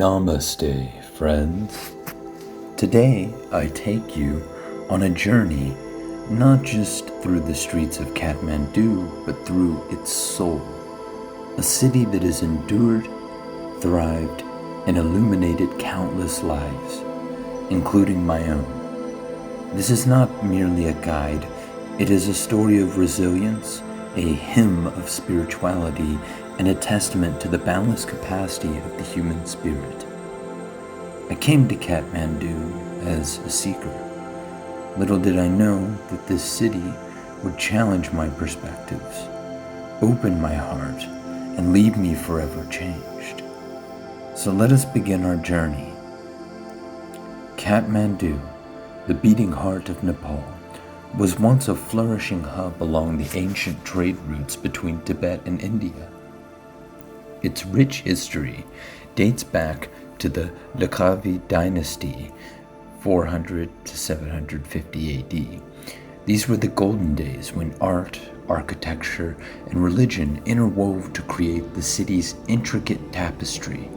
Namaste, friends. Today I take you on a journey not just through the streets of Kathmandu, but through its soul, a city that has endured, thrived, and illuminated countless lives, including my own. This is not merely a guide, it is a story of resilience, a hymn of spirituality, and a testament to the boundless capacity of the human spirit. I came to Kathmandu as a seeker. Little did I know that this city would challenge my perspectives, open my heart, and leave me forever changed. So let us begin our journey. Kathmandu, the beating heart of Nepal, was once a flourishing hub along the ancient trade routes between Tibet and India. Its rich history dates back to the Lakavi dynasty, 400 to 750 AD. These were the golden days when art, architecture, and religion interwove to create the city's intricate tapestry.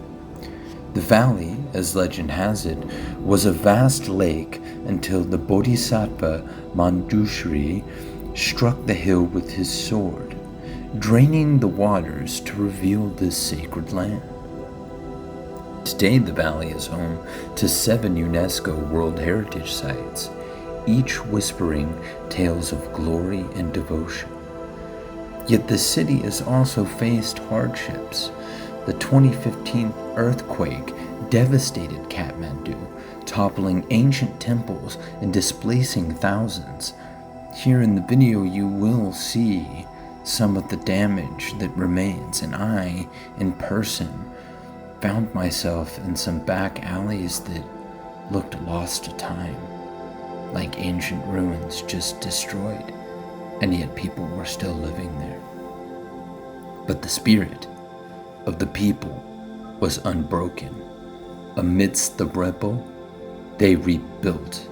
The valley, as legend has it, was a vast lake until the Bodhisattva Manjushri struck the hill with his sword, draining the waters to reveal this sacred land. Today the valley is home to 7 UNESCO World Heritage Sites, each whispering tales of glory and devotion. Yet the city has also faced hardships. The 2015 earthquake devastated Kathmandu, toppling ancient temples and displacing thousands. Here in the video you will see some of the damage that remains, and I, in person, found myself in some back alleys that looked lost to time, like ancient ruins just destroyed, and yet people were still living there. But the spirit of the people was unbroken. Amidst the rubble, they rebuilt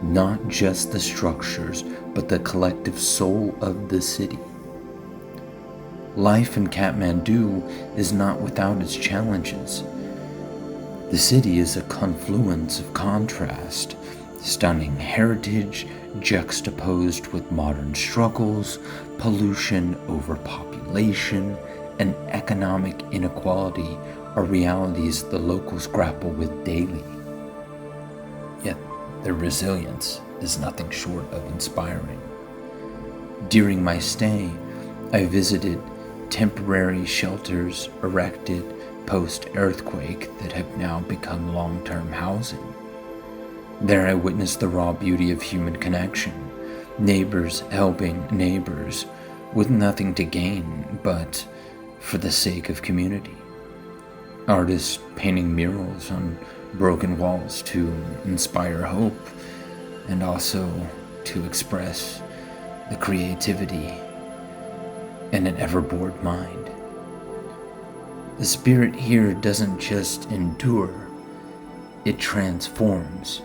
not just the structures, but the collective soul of the city. Life in Kathmandu is not without its challenges. The city is a confluence of contrast, stunning heritage juxtaposed with modern struggles, pollution, overpopulation, and economic inequality are realities the locals grapple with daily. Yet their resilience is nothing short of inspiring. During my stay, I visited temporary shelters erected post-earthquake that have now become long-term housing. There I witnessed the raw beauty of human connection, neighbors helping neighbors with nothing to gain but for the sake of community. Artists painting murals on broken walls to inspire hope and also to express the creativity in an ever-bored mind. The spirit here doesn't just endure, it transforms.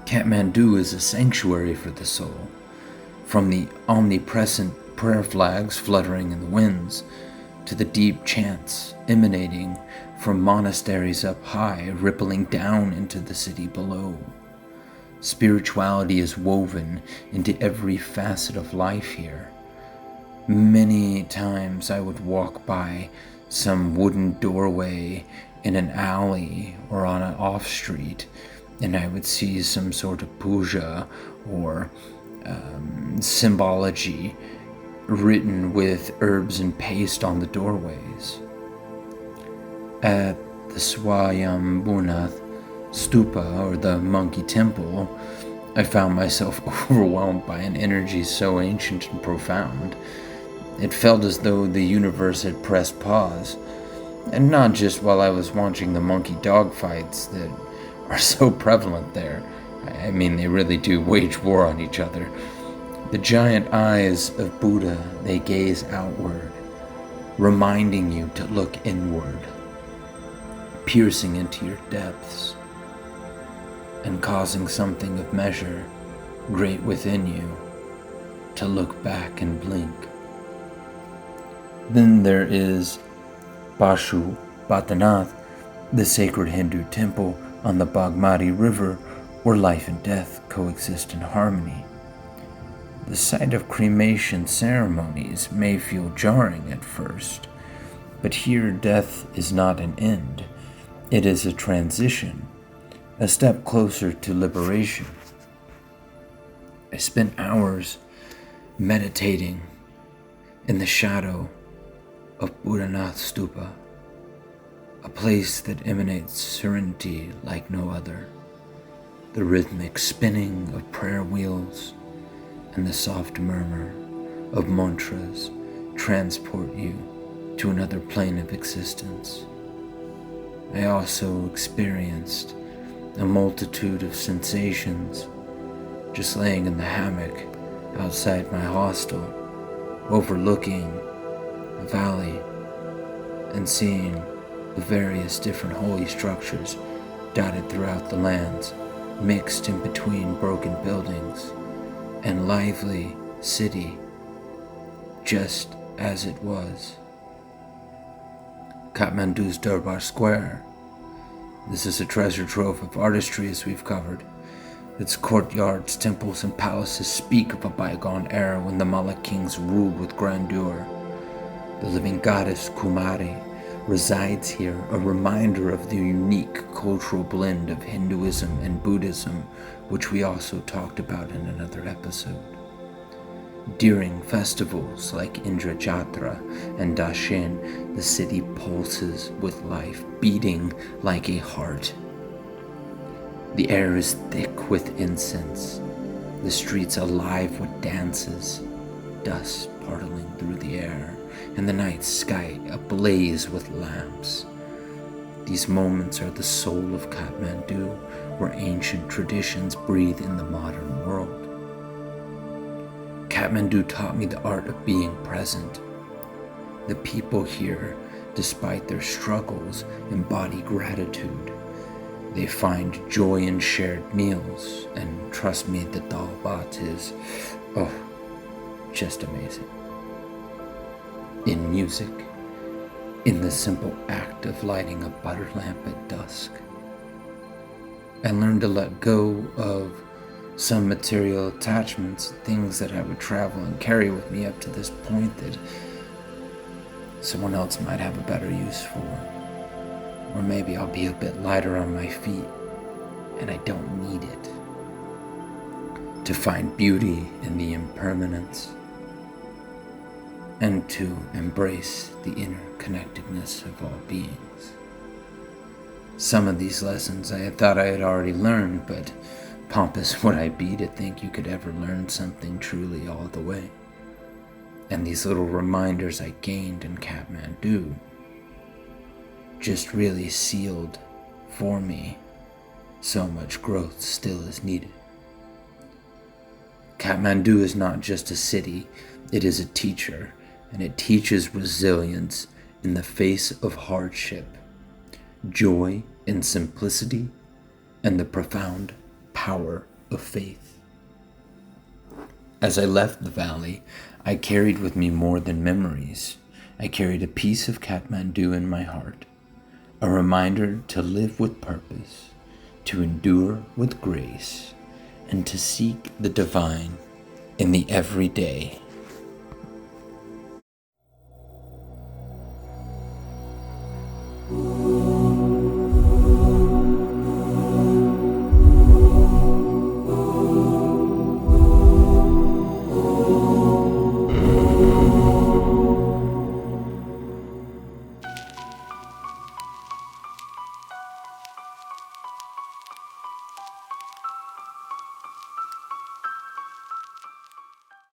Kathmandu is a sanctuary for the soul, from the omnipresent prayer flags fluttering in the winds to the deep chants emanating from monasteries up high, rippling down into the city below. Spirituality is woven into every facet of life here. Many times I would walk by some wooden doorway in an alley or on an off-street, and I would see some sort of puja or symbology written with herbs and paste on the doorways. At the Swayambhunath Stupa, or the monkey temple, I found myself overwhelmed by an energy so ancient and profound. It felt as though the universe had pressed pause, and not just while I was watching the monkey dog fights that are so prevalent there. I mean, they really do wage war on each other. The giant eyes of Buddha, they gaze outward, reminding you to look inward, piercing into your depths, and causing something of measure great within you to look back and blink. Then there is Bashu Bhatanath, the sacred Hindu temple on the Bagmati River, where life and death coexist in harmony. The sight of cremation ceremonies may feel jarring at first, but here death is not an end. It is a transition, a step closer to liberation. I spent hours meditating in the shadow of Buddhanath Stupa, a place that emanates serenity like no other. The rhythmic spinning of prayer wheels and the soft murmur of mantras transport you to another plane of existence. I also experienced a multitude of sensations just laying in the hammock outside my hostel, overlooking a valley and seeing the various different holy structures dotted throughout the lands, mixed in between broken buildings and lively city, just as it was. Kathmandu's Durbar Square. This is a treasure trove of artistry as we've covered. Its courtyards, temples, and palaces speak of a bygone era when the Malla kings ruled with grandeur. The living goddess Kumari resides here, a reminder of the unique cultural blend of Hinduism and Buddhism, which we also talked about in another episode. During festivals like Indra Jatra and Dashen, the city pulses with life, beating like a heart. The air is thick with incense, the streets alive with dances, dust parting through the air, and the night sky ablaze with lamps. These moments are the soul of Kathmandu, where ancient traditions breathe in the modern world. Kathmandu taught me the art of being present. The people here, despite their struggles, embody gratitude. They find joy in shared meals, and trust me, the dal bhat is, just amazing. In music, in the simple act of lighting a butter lamp at dusk. I learned to let go of some material attachments, things that I would travel and carry with me up to this point that someone else might have a better use for. Or maybe I'll be a bit lighter on my feet, and I don't need it. To find beauty in the impermanence, and to embrace the interconnectedness of all beings. Some of these lessons I had thought I had already learned, but pompous would I be to think you could ever learn something truly all the way. And these little reminders I gained in Kathmandu just really sealed for me so much growth still is needed. Kathmandu is not just a city, it is a teacher, and it teaches resilience in the face of hardship, joy in simplicity, and the profound power of faith. As I left the valley, I carried with me more than memories. I carried a piece of Kathmandu in my heart, a reminder to live with purpose, to endure with grace, and to seek the divine in the everyday.